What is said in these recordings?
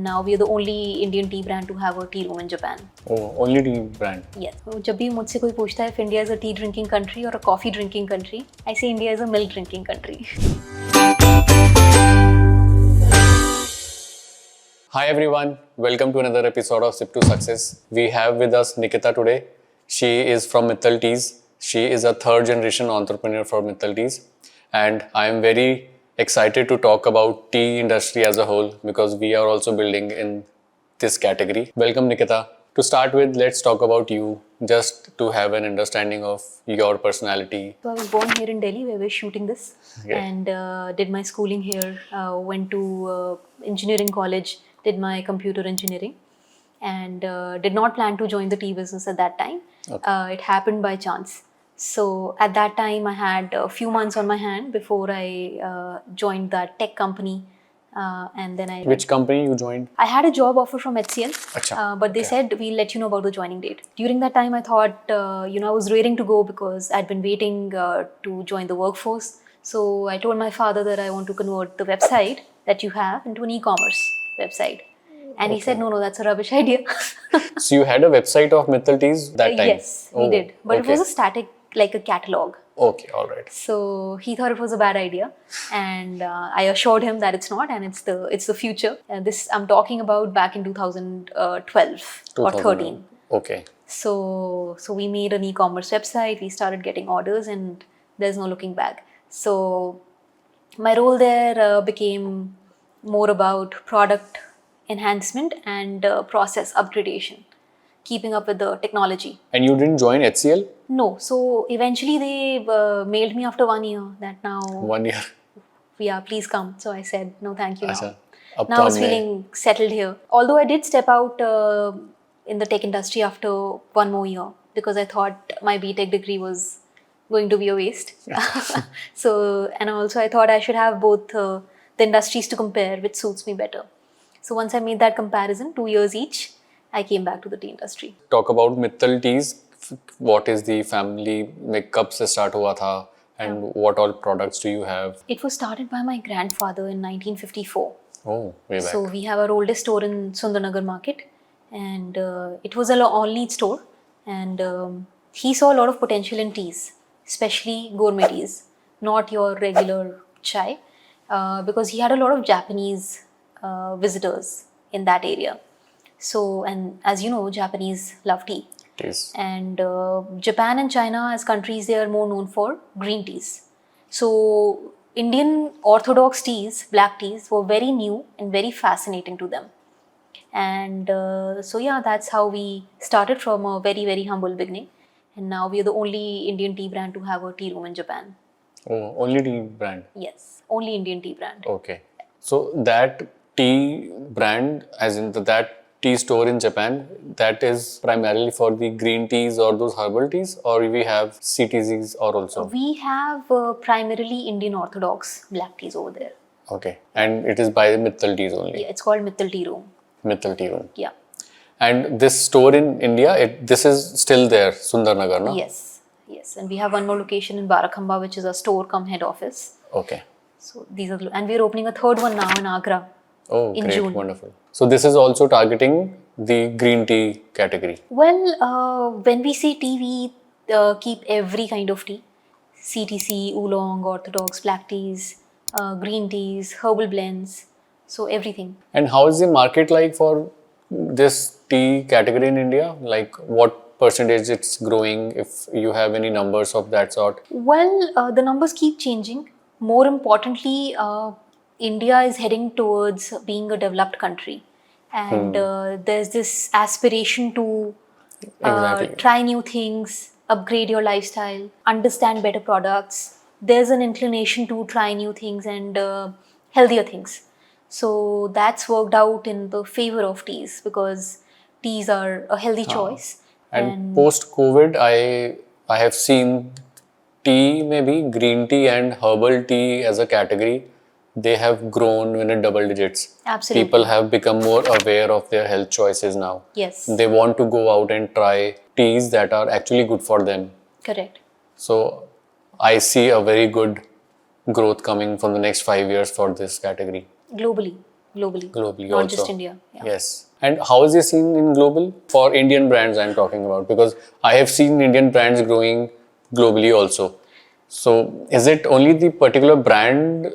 now we are the only Indian tea brand to have a tea room in Japan. Oh, only tea brand. Yes. So, जब भी मुझसे कोई पूछता है if India is a tea drinking country or a coffee drinking country, I say India is a milk drinking country. Hi everyone, welcome to another episode of Sip to Success. We have with us Nikita today. She is from Mittal Teas. She is a third generation entrepreneur for Mittal Teas. And I am very excited to talk about tea industry as a whole because we are also building in this category. Welcome Nikita. To start with, let's talk about you just to have an understanding of your personality. So I was born here in Delhi where we're shooting this and did my schooling here, went to engineering college, did my computer engineering and did not plan to join the tea business at that time. It happened by chance. So at that time I had a few months on my hand before I joined that tech company. And then Which company you joined? I had a job offer from HCL, but they okay. said we'll let you know about the joining date. During that time I thought, I was raring to go because I'd been waiting to join the workforce. So I told my father that I want to convert the website that you have into an e-commerce website. And he said, no, that's a rubbish idea. So you had a website of Mittal Teas that time? Yes, we did. But it was a static, like a catalog. Okay, all right. So he thought it was a bad idea, and I assured him that it's not, and it's the future. And this I'm talking about back in 2012 or 13. Okay. So we made an e-commerce website. We started getting orders, and there's no looking back. So my role there became more about product enhancement and process upgradation, keeping up with the technology. And you didn't join HCL? No. So eventually they mailed me after 1 year that now... 1 year? Yeah, please come. So I said, no, thank you now. Now I was feeling settled here. Although I did step out in the tech industry after 1 more year because I thought my BTech degree was going to be a waste. And also I thought I should have both the industries to compare, which suits me better. So once I made that comparison, 2 years each, I came back to the tea industry. Talk about Mittal Teas. What is the family? Kab se start hua tha? And what all products do you have? It was started by my grandfather in 1954. Oh, way back. So we have our oldest store in Sundarnagar market, and it was an all-needs store. And he saw a lot of potential in teas, especially gourmet teas, not your regular chai, because he had a lot of Japanese visitors in that area. So, and as you know, Japanese love tea. Teas. And Japan and China as countries, they are more known for green teas. So Indian orthodox teas, black teas, were very new and very fascinating to them. And that's how we started from a very, very humble beginning. And now we are the only Indian tea brand to have a tea room in Japan. Oh, only tea brand? Yes, only Indian tea brand. Okay. So that tea brand, as in that tea store in Japan, that is primarily for the green teas or those herbal teas, or we have CTZs or also? We have primarily Indian orthodox black teas over there. Okay. And it is by Mittal Teas only? Yeah, it's called Mittal Tea Room. Mittal Tea Room. Yeah. And this store in India, this is still there, Sundarnagar, no? Yes. And we have one more location in Barakhamba, which is a store come head office. Okay. So these are, and we're opening a third one now in Agra. Oh, in great, June. Wonderful. So this is also targeting the green tea category? Well, when we say tea, we keep every kind of tea. CTC, oolong, orthodox, black teas, green teas, herbal blends, so everything. And how is the market like for this tea category in India? Like what percentage it's growing, if you have any numbers of that sort? Well, the numbers keep changing. More importantly, India is heading towards being a developed country, and there's this aspiration to try new things, upgrade your lifestyle, understand better products. There's an inclination to try new things and healthier things. So that's worked out in the favor of teas because teas are a healthy choice. And post-COVID, I have seen tea, maybe green tea and herbal tea as a category, they have grown in double digits. Absolutely. People have become more aware of their health choices now. Yes. They want to go out and try teas that are actually good for them. Correct. So I see a very good growth coming from the next 5 years for this category. Globally. globally not also. just India. Yeah. Yes. And how is the scene in global for Indian brands I'm talking about? Because I have seen Indian brands growing globally also. So is it only the particular brand,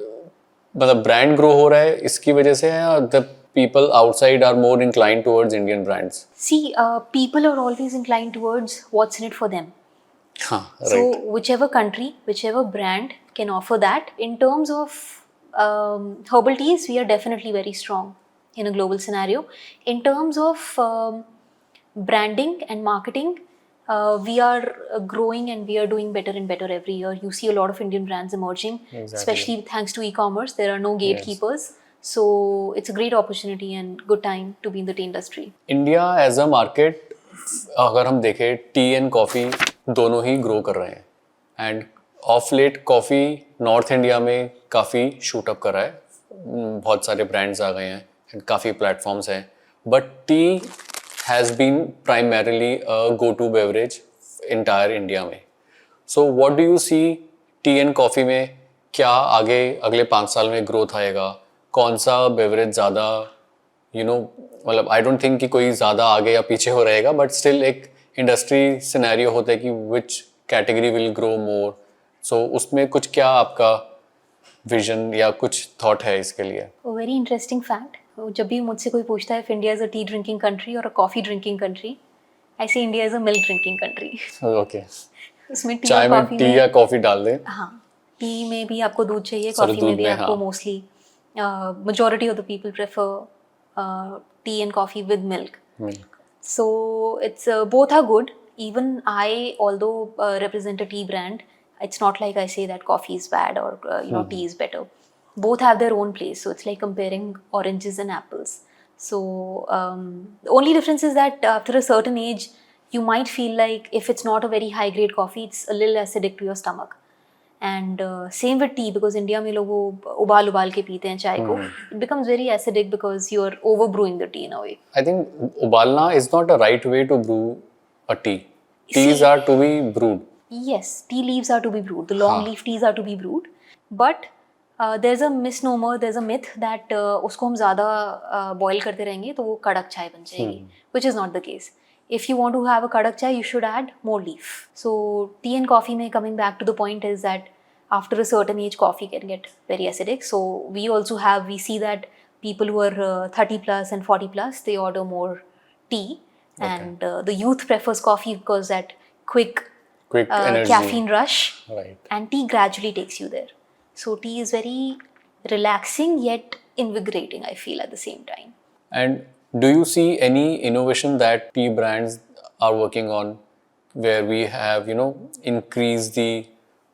मतलब brand grow हो रहा है इसकी वजह से है, या the people outside are more inclined towards Indian brands? See, people are always inclined towards what's in it for them. हाँ, So right. whichever country, whichever brand can offer that. In terms of herbal teas, we are definitely very strong in a global scenario. In terms of branding and marketing, we are growing and we are doing better and better every year. You see a lot of Indian brands emerging, especially thanks to e-commerce. There are no gatekeepers. So it's a great opportunity and good time to be in the tea industry. India as a market अगर हम देखें, T and coffee दोनों ही grow कर रहे हैं. And of late coffee North India में काफ़ी shoot up कर रहा है. बहुत सारे ब्रांड्स आ गए हैं एंड काफ़ी प्लेटफॉर्म्स हैं. But tea has been primarily a go to beverage entire India में. So what do you see tea and coffee में, क्या आगे अगले 5 साल में ग्रोथ आएगा? कौन सा बेवरेज ज़्यादा मतलब आई डोंट थिंक कि कोई ज़्यादा आगे या पीछे हो रहेगा, बट स्टिल एक इंडस्ट्री सिनेरियो होता है कि which category will grow more. So उसमें कुछ क्या आपका विजन या कुछ थॉट है इसके लिए? Very interesting fact. जब भी मुझसे कोई पूछता है if India is a tea drinking country or a coffee drinking country, I say India is a milk drinking country. Okay. उसमें टी चाय और में कॉफी टी में, या कॉफ़ी डाल दें. हाँ, टी में भी आपको दूध चाहिए, सॉरी, कॉफी में दूध भी में, आपको हाँ. Mostly majority of the people prefer tea and coffee with milk. Milk. So it's both are good. Even I, although represent a tea brand, it's not like I say that coffee is bad or tea is better. Both have their own place. So it's like comparing oranges and apples. So the only difference is that after a certain age, you might feel like if it's not a very high grade coffee, it's a little acidic to your stomach. And same with tea, because India में लोग वो उबाल के पीते हैं चाय को. It becomes very acidic because you're overbrewing the tea in a way. I think ubalna is not a right way to brew a tea. Teas are to be brewed. Yes, tea leaves are to be brewed. The long leaf teas are to be brewed. But there's a misnomer, there's a myth that उसको हम ज़्यादा boil करते रहेंगे तो वो कड़क चाय बन जाएगी, which is not the case. If you want to have a kadak chai, you should add more leaf. So tea and coffee में coming back to the point is that after a certain age, coffee can get very acidic. So we see that people who are 30 plus and 40 plus, they order more tea. Okay. And the youth prefers coffee because that quick energy, caffeine rush. Right. And tea gradually takes you there. So tea is very relaxing yet invigorating, I feel, at the same time. And do you see any innovation that tea brands are working on, where we have, increased the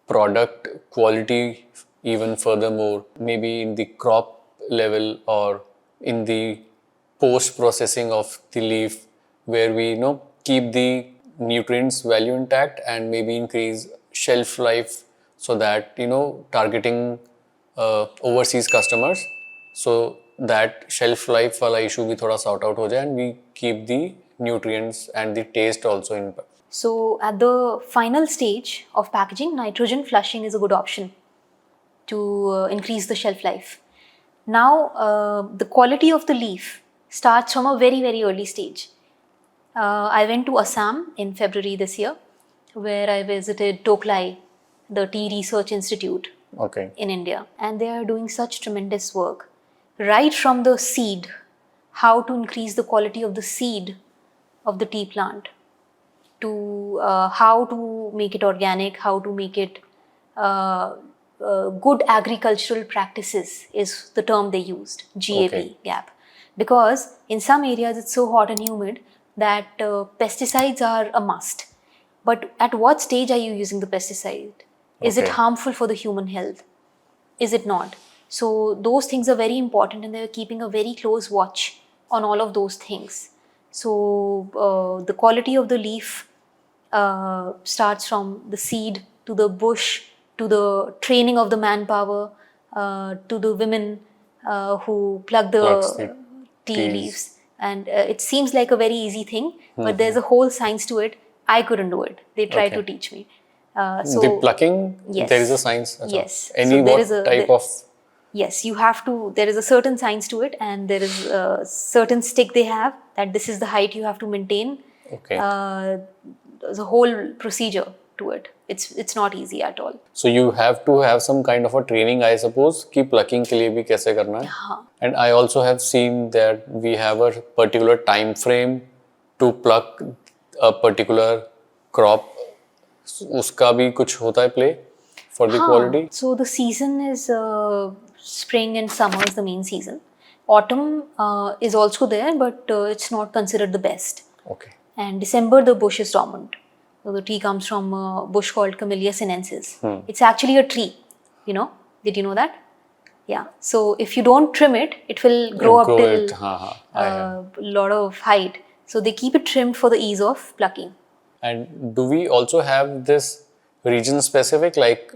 product quality even furthermore, maybe in the crop level or in the post processing of the leaf, where we, keep the nutrients value intact and maybe increase shelf life, so that, targeting overseas customers, so that shelf life वाला issue भी थोड़ा sort out हो जाए, and we keep the nutrients and the taste also in. So at the final stage of packaging, nitrogen flushing is a good option to increase the shelf life. Now the quality of the leaf starts from a very, very early stage. I went to Assam in February this year, where I visited Toklai, the Tea Research Institute in India, and they are doing such tremendous work. Right from the seed, how to increase the quality of the seed of the tea plant, to how to make it organic, how to make it good agricultural practices is the term they used, GAP, GAP. Because in some areas it's so hot and humid that pesticides are a must. But at what stage are you using the pesticide? Is it harmful for the human health? Is it not? So those things are very important, and they're keeping a very close watch on all of those things. So the quality of the leaf starts from the seed to the bush, to the training of the manpower, to the women who pluck the tea leaves. And it seems like a very easy thing, but there's a whole science to it. I couldn't do it. They tried to teach me. So the plucking, yes, there is a science. Yes. Any so what type of Yes, you have to, there is a certain science to it, and there is a certain stick they have that this is the height you have to maintain. Okay. There's a whole procedure to it. It's not easy at all. So you have to have some kind of a training, I suppose, कि plucking के लिए भी कैसे करना है. हाँ. And I also have seen that we have a particular time frame to pluck a particular crop. उसका भी कुछ होता है play for the quality? So the season is spring and summer is the main season. Autumn is also there, but it's not considered the best. Okay. And December, the bush is dormant. So the tea comes from a bush called Camellia sinensis. It's actually a tree, you know. Did you know that? Yeah. So if you don't trim it, it will grow up till a lot of height. So they keep it trimmed for the ease of plucking. And do we also have this region specific, like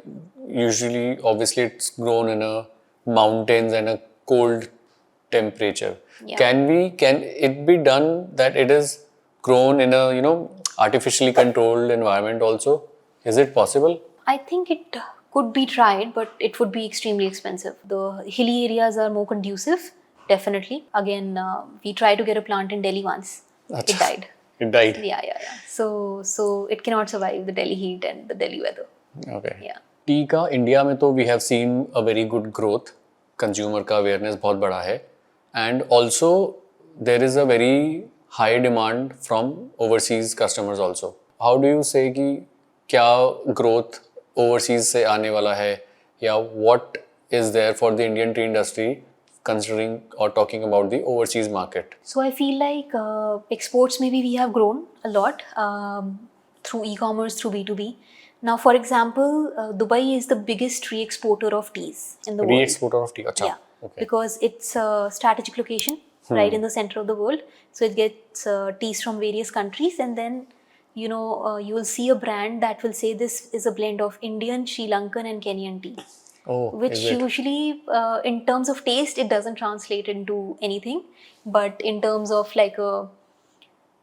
usually obviously it's grown in a mountains and a cold temperature. Yeah. Can it be done that it is grown in a, you know, artificially controlled environment also? Is it possible? I think it could be tried, but it would be extremely expensive. The hilly areas are more conducive, definitely. Again, we tried to get a plant in Delhi once. It died. It died. Yeah. So it cannot survive the Delhi heat and the Delhi weather. Okay. Yeah. T का India में तो we have seen a very good growth. Consumer का awareness बहुत बड़ा है. And also there is a very high demand from overseas customers also. How do you say कि क्या growth overseas से आने वाला है, या what is there for the Indian tea industry considering or talking about the overseas market? So I feel like exports maybe we have grown a lot through e-commerce, through B2B. Now, for example, Dubai is the biggest tea exporter of teas in the world. Re-exporter of tea, अच्छा. Yeah, Okay. because it's a strategic location right in the center of the world. So it gets teas from various countries, and then you will see a brand that will say this is a blend of Indian, Sri Lankan and Kenyan tea. Oh, Which is it? usually in terms of taste it doesn't translate into anything, but in terms of like a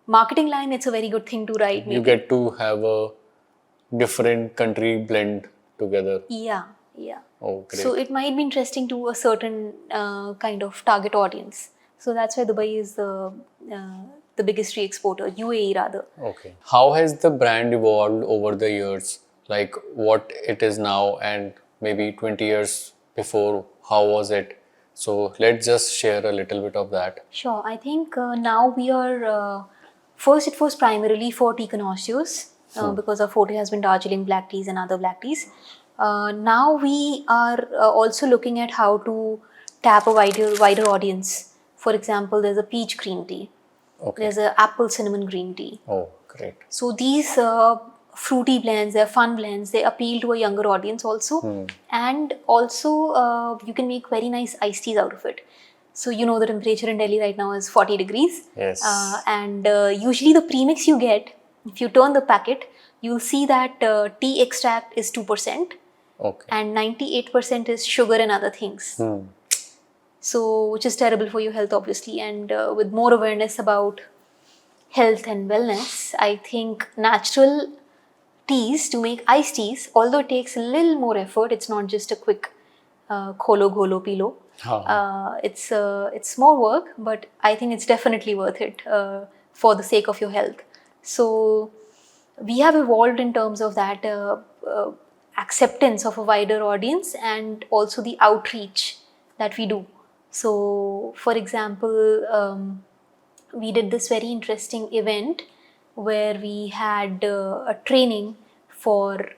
marketing line it's a very good thing to write. You get to have a different country blend together. Yeah. Oh, great. So it might be interesting to a certain kind of target audience. So that's why Dubai is the biggest tea exporter, UAE rather. Okay. How has the brand evolved over the years? Like what it is now and maybe 20 years before, how was it? So let's just share a little bit of that. Sure. I think now we are, first it was primarily for tea connoisseurs because our forte has been Darjeeling black teas and other black teas. Now we are also looking at how to tap a wider audience. For example, there's a peach green tea. Okay. There's a apple cinnamon green tea. Oh, great. So these fruity blends, they're fun blends, they appeal to a younger audience also. And also you can make very nice iced teas out of it. So you know the temperature in Delhi right now is 40 degrees. Yes. And usually the premix you get, if you turn the packet, you'll see that tea extract is 2%. Okay. And 98% is sugar and other things. So, which is terrible for your health, obviously. And with more awareness about health and wellness, I think natural teas to make iced teas, although it takes a little more effort, it's not just a quick kholo gholo pilo. It's more work, but I think it's definitely worth it for the sake of your health. So, we have evolved in terms of that acceptance of a wider audience and also the outreach that we do. So, for example, we did this very interesting event where we had a training for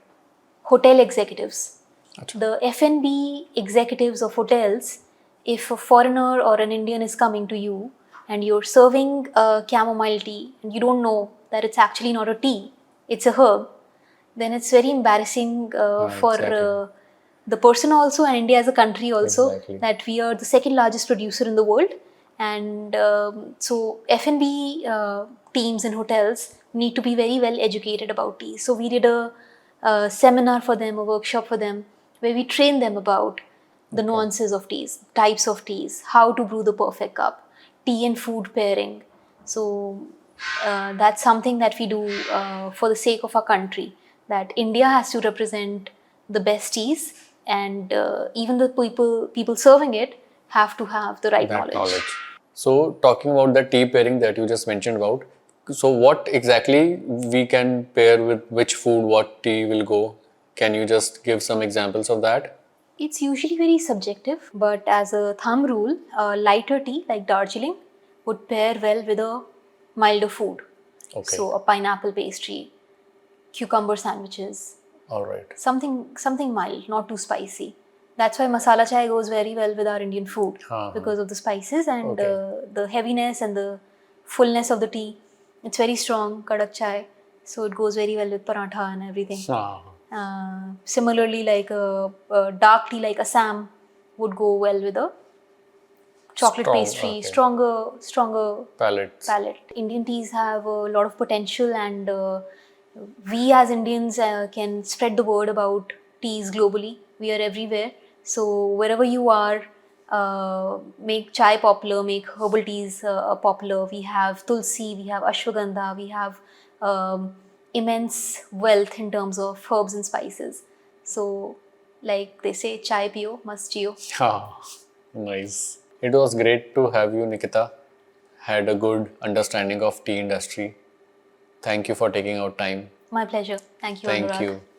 hotel executives. Achha. The F&B executives of hotels, if a foreigner or an Indian is coming to you and you're serving a chamomile tea and you don't know that it's actually not a tea, it's a herb, then it's very embarrassing for exactly. the person also and India as a country also, Exactly. that we are the second largest producer in the world. And so F&B teams in hotels need to be very well educated about tea. So we did a seminar for them, a workshop for them, where we trained them about the nuances of teas, types of teas, how to brew the perfect cup, tea and food pairing. So that's something that we do for the sake of our country, that India has to represent the best teas and even the people serving it have to have the right That knowledge. knowledge. So talking about the tea pairing that you just mentioned about, so what exactly we can pair with which food, what tea will go? Can you just give some examples of that? It's usually very subjective, but as a thumb rule, lighter tea like Darjeeling would pair well with a milder food. Okay. So a pineapple pastry, cucumber sandwiches, All right. something mild, not too spicy. That's why masala chai goes very well with our Indian food because of the spices and Okay. the heaviness and the fullness of the tea. It's very strong, kadak chai, so it goes very well with paratha and everything. Ah, Similarly, like a dark tea like Assam would go well with a chocolate strong. pastry, Okay. stronger Palettes. palate. Indian teas have a lot of potential, and we as Indians can spread the word about teas globally. We are everywhere, so wherever you are, make chai popular, make herbal teas popular. We have tulsi, we have ashwagandha, we have immense wealth in terms of herbs and spices. So, like they say, chai pio, must chio. Ah, nice. It was great to have you, Nikita. Had a good understanding of tea industry. Thank you for taking out time. My pleasure. Thank you, Thank Anurag. you.